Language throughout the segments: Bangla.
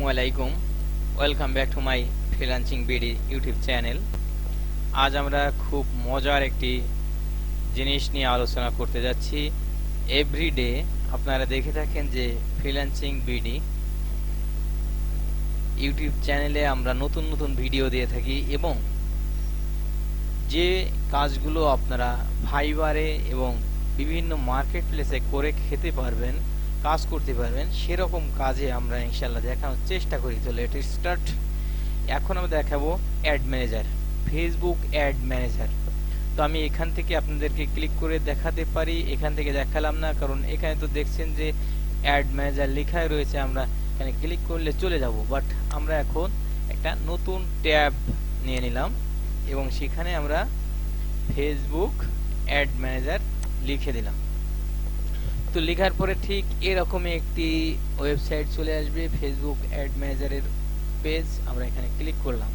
আসসালামু আলাইকুম। Welcome back to my freelancing BD YouTube channel. আজ আমরা খুব মজার একটি জিনিস নিয়ে আলোচনা করতে যাচ্ছি। এভরিডে আপনারা দেখে থাকেন যে ফ্রিল্যান্সিং বিডি ইউটিউব চ্যানেলে আমরা নতুন নতুন ভিডিও দিয়ে থাকি এবং যে কাজগুলো আপনারা ফাইবারে এবং বিভিন্ন মার্কেট প্লেসে করে খেতে পারবেন, কাজ করতে পারবেন, সেরকম কাজে আমরা ইনশাল্লাহ দেখানোর চেষ্টা করি। তো লেট ইট স্টার্ট। এখন আমরা দেখাবো add manager, Facebook ad manager. তো আমি এখান থেকে আপনাদেরকে ক্লিক করে দেখাতে পারি, এখান থেকে দেখালাম না কারণ এখানে তো দেখছেন যে অ্যাড ম্যানেজার লেখাই রয়েছে, আমরা এখানে ক্লিক করলে চলে যাব। বাট আমরা এখন একটা নতুন ট্যাব নিয়ে নিলাম এবং সেখানে আমরা ফেসবুক অ্যাড ম্যানেজার লিখে দিলাম। তো লেখার পরে ঠিক এরকমই একটি ওয়েবসাইট চলে আসবে, ফেসবুক অ্যাড ম্যানেজারের পেজ। আমরা এখানে ক্লিক করলাম।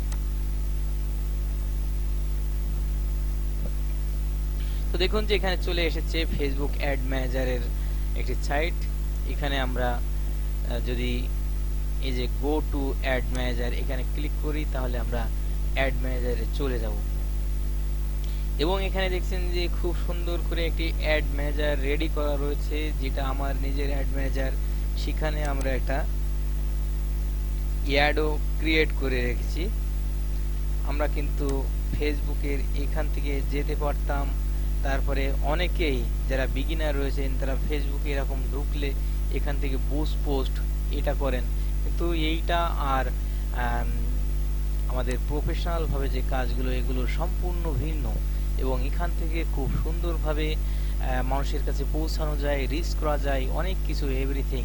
তো দেখুন যে এখানে চলে এসেছে ফেসবুক অ্যাড ম্যানেজারের একটি সাইট। এখানে আমরা যদি এই যে গো টু অ্যাড ম্যানেজার এখানে ক্লিক করি তাহলে আমরা অ্যাড ম্যানেজারে চলে যাব এবং এখানে দেখছেন যে খুব সুন্দর করে একটি অ্যাড ম্যানেজার রেডি করা রয়েছে, যেটা আমার নিজের অ্যাড ম্যানেজার। সেখানে আমরা একটা অ্যাডও ক্রিয়েট করে রেখেছি। আমরা কিন্তু ফেসবুকের এখান থেকে যেতে পারতাম, তারপরে অনেকেই যারা বিগিনার রয়েছেন তারা ফেসবুকে এরকম ঢুকলে এখান থেকে বুস্ট পোস্ট এটা করেন, কিন্তু এইটা আর আমাদের প্রফেশনাল ভাবে যে কাজগুলো এগুলো সম্পূর্ণ ভিন্ন এবং এখান থেকে খুব সুন্দরভাবে মানুষের কাছে পৌঁছানো যায়, রিচ করা যায়, অনেক কিছু, এভরিথিং।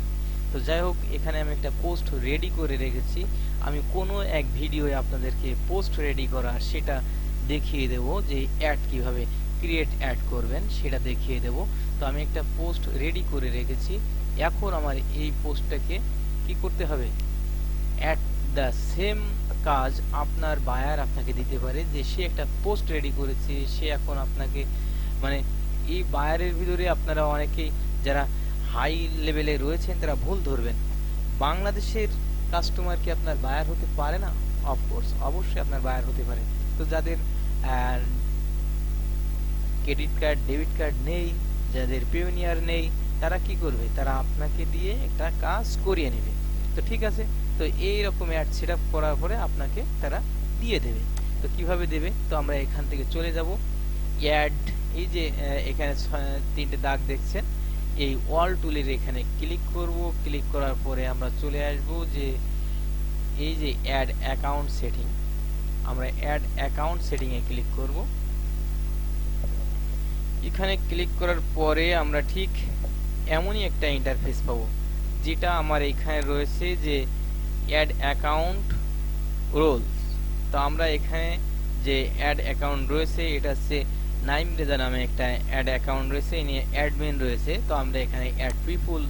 তো যাই হোক, এখানে আমি একটা পোস্ট রেডি করে রেখেছি। আমি কোনো এক ভিডিওয়ে আপনাদেরকে পোস্ট রেডি করা সেটা দেখিয়ে দেব, যে অ্যাড কিভাবে ক্রিয়েট অ্যাড করবেন সেটা দেখিয়ে দেব। তো আমি একটা পোস্ট রেডি করে রেখেছি। এখন আমার এই পোস্টটাকে কি করতে হবে, অ্যাট দ্য সেম কাজ আপনার বায়ার আপনাকে দিতে পারে, যে সে একটা পোস্ট রেডি করেছে, সে এখন আপনাকে মানে এই বায়ারের ভিতরে আপনারা অনেকেই যারা হাই লেভেলে রয়েছেন তারা ভুল ধরবেন, বাংলাদেশের কাস্টমার কি আপনার বায়ার হতে পারে না? অফকোর্স, অবশ্যই আপনার বায়ার হতে পারে। তো যাদের ক্রেডিট কার্ড, ডেবিট কার্ড নেই, যাদের পিওনিয়ার নেই, তারা কি করবে, তারা আপনাকে দিয়ে একটা কাজ করিয়ে নেবে। তো ঠিক আছে, তো এইরকম অ্যাড সেট আপ করার পরে আপনাকে তারা দিয়ে দেবে। তো কিভাবে দেবে, তো আমরা এখান থেকে চলে যাব অ্যাড, এই যে এখানে তিনটে দাগ দেখছেন, এই অল টুলের এখানে ক্লিক করব। ক্লিক করার পরে আমরা চলে আসব যে এই যে অ্যাড অ্যাকাউন্ট সেটিং, আমরা অ্যাড অ্যাকাউন্ট সেটিং এ ক্লিক করব। এখানে ক্লিক করার পরে আমরা ঠিক এমনই একটা ইন্টারফেস পাবো, যেটা আমার এখানে রয়েছে যে অ্যাড অ্যাকাউন্ট রোলস। তো আমরা এখানে যে অ্যাড অ্যাকাউন্ট রয়েছে এটা হচ্ছে নাইম রেজা নামে একটা অ্যাড অ্যাকাউন্ট রয়েছে, নিয়ে অ্যাডমিন রয়েছে। তো আমরা এখানে অ্যাড পিপল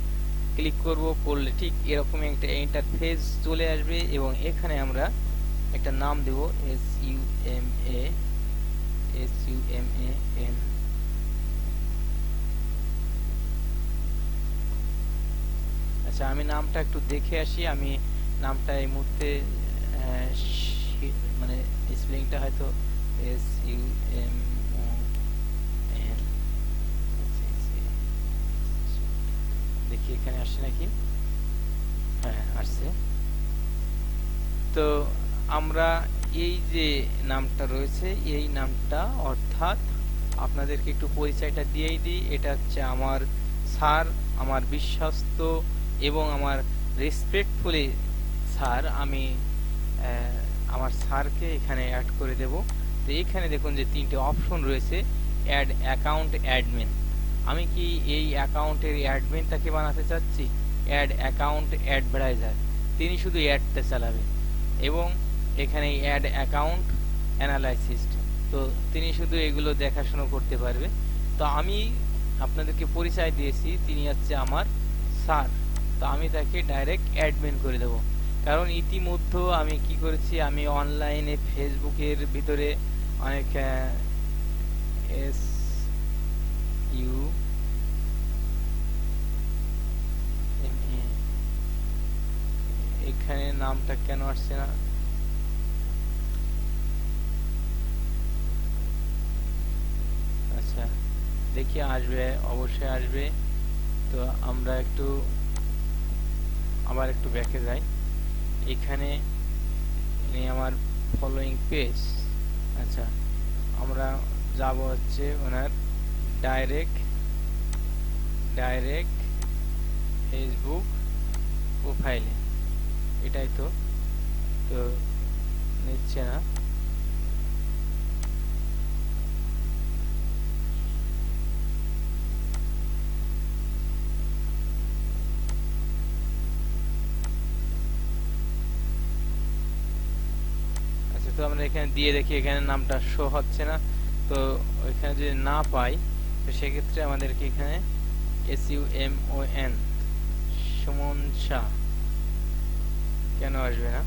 ক্লিক করব, করলে ঠিক এরকম একটা ইন্টারফেস চলে আসবে এবং এখানে আমরা একটা নাম দেব, SUMAN। আচ্ছা, আমি নামটা একটু দেখে আসি। আমি নামটা এই মুহূর্তে মানে স্পেলিংটা হয়তো SUMON, দেখি এখানে আসছে নাকি। হ্যাঁ, আসছে। তো আমরা এই যে নামটা রয়েছে, এই নামটা অর্থাৎ আপনাদেরকে একটু পরিচয়টা দিয়েই দিই। এটা হচ্ছে আমার স্যার, আমার বিশ্বস্ত এবং আমার রেসপেক্টফুলি স্যার। আমি আমার স্যারকে এখানে অ্যাড করে দেব। তো এখানে দেখুন যে তিনটে অপশন রয়েছে, অ্যাড অ্যাকাউন্ট অ্যাডমিন। আমি কি এই অ্যাকাউন্টের অ্যাডমিনটাকে বানাতে চাচ্ছি, অ্যাড অ্যাকাউন্ট অ্যাডভাইজার, তিনি শুধু অ্যাডটা চালাবে এবং এখানে অ্যাড অ্যাকাউন্ট অ্যানালাইসিস্ট, তো তিনি শুধু এগুলো দেখাশোনা করতে পারবে। তো আমি আপনাদেরকে পরিচয় দিয়েছি, তিনি হচ্ছে আমার স্যার। তো আমি তাকে ডাইরেক্ট অ্যাডমিন করে দেব, কারণ ইতিমধ্যে আমি কি করেছি, আমি অনলাইনে ফেসবুকের ভিতরে অনেক এখানে নামটা কেন আসছে না? আচ্ছা দেখি আসবে, অবশ্যই আসবে। তো আমরা একটু আবার একটু ব্যাকে যাই। এখানে আমার ফলোয়িং পেজ। আচ্ছা আমরা যাব হচ্ছে ওনার ডাইরেক্ট ফেসবুক প্রোফাইলে। এটাই তো তো নিচ্ছে না। আচ্ছা তো আমরা এখানে দিয়ে দেখি, এখানে নামটা শো হচ্ছে না। তো ওইখানে যদি না পাই তো সেক্ষেত্রে আমাদেরকে এখানে SUMON সুমন শাহ কেন আসবে না?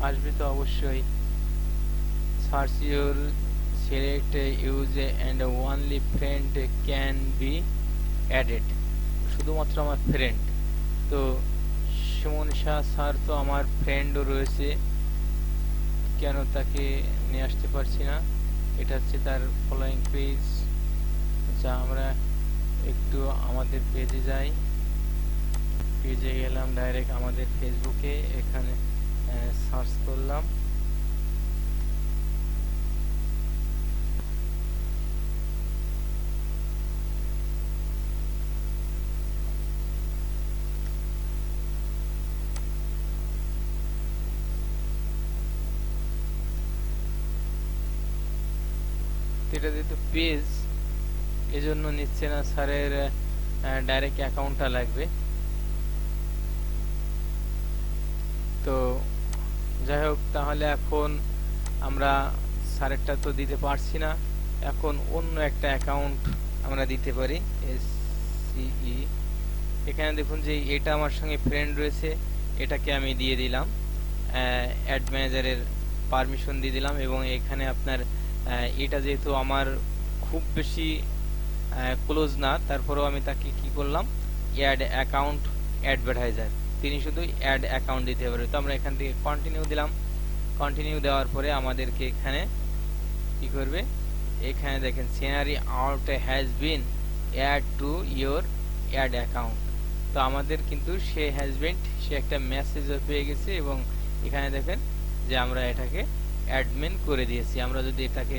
আসবে তো অবশ্যই। Search your select use and only friend can be added, শুধুমাত্র আমার ফ্রেন্ড। তো সুমন শাহ স্যার তো আমার ফ্রেন্ডও রয়েছে, কেন তাকে নিয়ে আসতে পারছি না? এটা হচ্ছে তার ফলোয়িং পেজ। আচ্ছা আমরা একটু আমাদের পেজে যাই। পেজে গেলাম ডাইরেক্ট আমাদের ফেসবুকে, এখানে সার্চ করলাম। এটা যেহেতু পেজ, এজন্য নিচ্ছে না, স্যারের ডাইরেক্ট অ্যাকাউন্টটা লাগবে। তো যাই হোক, তাহলে এখন আমরা স্যারেরটা তো দিতে পারছি না, এখন অন্য একটা অ্যাকাউন্ট আমরা দিতে পারি। SCE এখানে দেখুন যে এটা আমার সঙ্গে ফ্রেন্ড রয়েছে, এটাকে আমি দিয়ে দিলাম অ্যাড ম্যানেজারের পারমিশন দিয়ে দিলাম। এবং এখানে আপনার এটা যেহেতু আমার খুব বেশি ক্লোজ না, তারপরেও আমি তাকে কি করলাম, অ্যাড অ্যাকাউন্ট অ্যাডভার্টাইজার, তিনি শুধু অ্যাড অ্যাকাউন্ট দিতে পারবে। তো আমরা এখান থেকে কন্টিনিউ দিলাম। কন্টিনিউ দেওয়ার পরে আমাদেরকে এখানে কি করবে, এখানে দেখেন scenery out has been add to your add account. তো আমাদের কিন্তু সে হ্যাজবেন্ড, সে একটা মেসেজও পেয়ে গেছে এবং এখানে দেখেন যে আমরা এটাকে অ্যাডমিন করে দিয়েছি। আমরা যদি এটাকে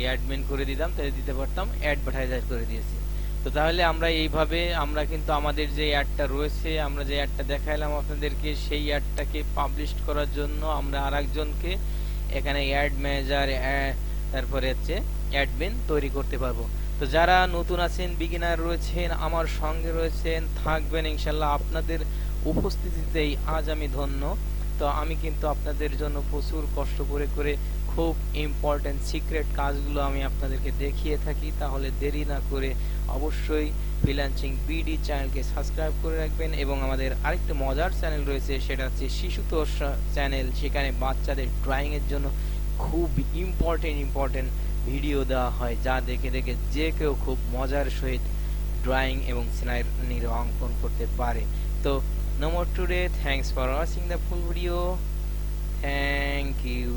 অ্যাডমিন করে দিতাম তাহলে দিতে পারতাম অ্যাডভার্টাইজার করে দিয়েছি। তো তাহলে আমরা এইভাবে আমরা কিন্তু আমাদের যে অ্যাডটা রয়েছে, আমরা যে অ্যাডটা দেখাইলাম আপনাদেরকে, সেই অ্যাডটাকে পাবলিশ করার জন্য আমরা আরেকজনকে এখানে অ্যাড ম্যানেজার তারপরে হচ্ছে অ্যাডমিন তৈরি করতে পারবো। তো যারা নতুন আছেন, বিগিনার রয়েছেন, আমার সঙ্গে রয়েছেন, থাকবেন ইনশাল্লাহ, আপনাদের উপস্থিতিতেই আজ আমি ধন্য। তো আমি কিন্তু আপনাদের জন্য প্রচুর কষ্ট করে করে খুব ইম্পর্টেন্ট সিক্রেট কাজগুলো আমি আপনাদেরকে দেখিয়ে থাকি। তাহলে দেরি না করে অবশ্যই ফ্রিল্যান্সিং বিডি চ্যানেলকে সাবস্ক্রাইব করে রাখবেন। এবং আমাদের আরেকটি মজার চ্যানেল রয়েছে, সেটা হচ্ছে শিশুতোষ চ্যানেল। সেখানে বাচ্চাদের ড্রয়িংয়ের জন্য খুব ইম্পর্টেন্ট ভিডিও দেওয়া হয়, যা দেখে দেখে যে কেউ খুব মজার সহিত ড্রয়িং এবং সিনারি অঙ্কন করতে পারে। তো no more today. Thanks for watching the full video. Thank you.